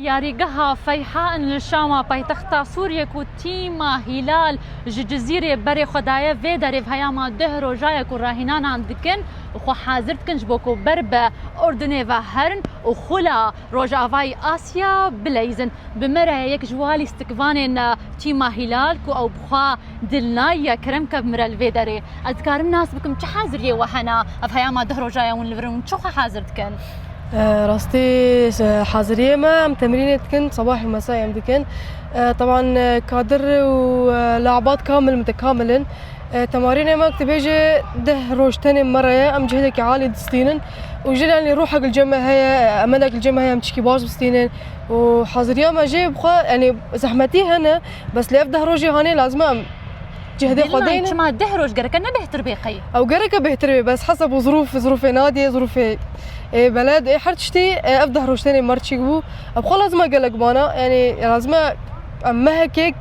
یاریگەها فەیحان لە شاما پایتەختا سووریەک و تیما هیلال ji cizîrê berê Xwedayê vê derê heyama deh rojayek û rahînanan dikin û xwe hazir dikin ji bo ku ber bi Ordunê ve herin û xula Rojavayê Asya bileyzin. Bi me re yek ji walî stikvanên tîma Hîlal ku ew bixwe dilnayiye kiremke bi me re li vê derê. Ez dikarim nas bikim çi haziriyê we hene ev heyama deh rojaya hûn li vir hûn çi xwe hazir dikin؟ راستي حاضرية ما عم تمرين تكن صباحي ومسائي عم تكن طبعا كادر ولاعبات كامل متكاملن تمارين ما كتبيجي ده روج تاني مرة ام جهدك عالي دستينن وجل يعني روحك الجمع هي امانك الجمع هي مشكي باش بستينن وحاضرية ما جاي بخا يعني زحمتي هنا بس اللي افده روجي هاني لازم جهدي خدين ما دهروج قرك انا بهتر بيقي او قرك بهتر بس حسب ظروف نادي ظروف بلد حرتشتي افده روج تاني مرتشي بو ابخا لازم اقلق بانا يعني لازم اما هيك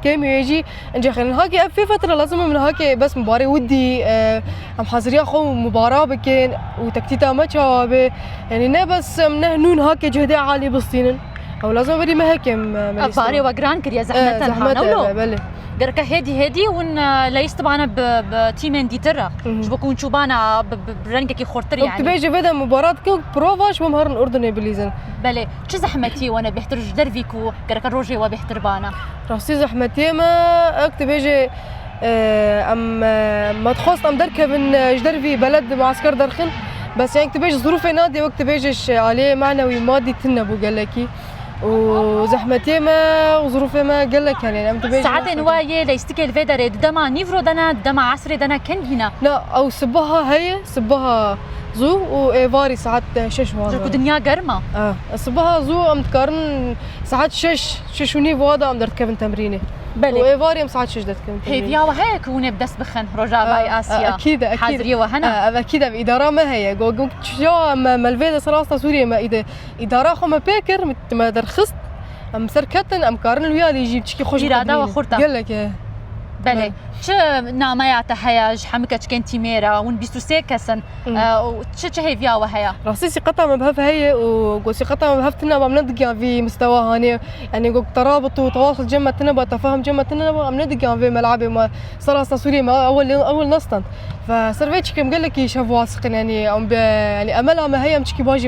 كم يجي انجي خلينا هاكي في فتره لازم من هاكي بس مباراه ودي ام حاضريه خو مباراه بكين وتكتيتا ما جوابه يعني نه بس منه نون هاكي جهدي عالي بسطينن او لازم بدي ما هيك مباراه وقران كريا زحمه بله قرك هدي ون ليست طبعا بتيمين دي ترى بكون شوبانا برنجك خورتر يعني بيجي بدا مباراه كو بروفاش ومهر الاردن بليزن بله شو زحمتي وانا بيحترج درفيكو قرك روجي وبيحتر بانا راسي زحمتي ما اكتب بيجي ام ما تخص ام دركب من جدرفي بلد معسكر درخن بس يعني كتبيج ظروف نادي وقت بيجيش عليه معنوي مادي تنبو قال لكي وزحمتي ما وظروفي ما قال لك يعني ام تبيج ساعات نوايه ليستكل فيدر دما نيفرو دنا دما عصري دنا كان هنا لا او صبها هي صبها زو وايفاري ساعات شش وانا الدنيا قرمه صبها زو ام تقارن ساعات شش ونيفو هذا ام درت كيفن تمرينه بلي وايفاري ساعات شش درت كيفن هي فيا وهيك هون بدس بخن رجاء اسيا اكيد حاضريه وهنا اكيد باداره ما هي قلت شو ما الفيدا صراحه سوريا ما اذا اداره خو ما بيكر ما درخست ام سركتن ام قارن ويا اللي يجيب تشكي خوش اراده وخرطه قال لك بله چه نامه تحياج حمكه كنتي ميرا ون 23 كسن چه هي فيا وهيا راسي قطع ما بهف هي وقوسي قطع ما بهفتنا ما بندق في مستوى هاني يعني قلت ترابط وتواصل جمتنا بتفاهم جمتنا ما بندق في ملعب ما صار سوري ما اول نصتا فسرفيتش كم قال لك شاف واثق يعني يعني املها ما هي مشكي باجي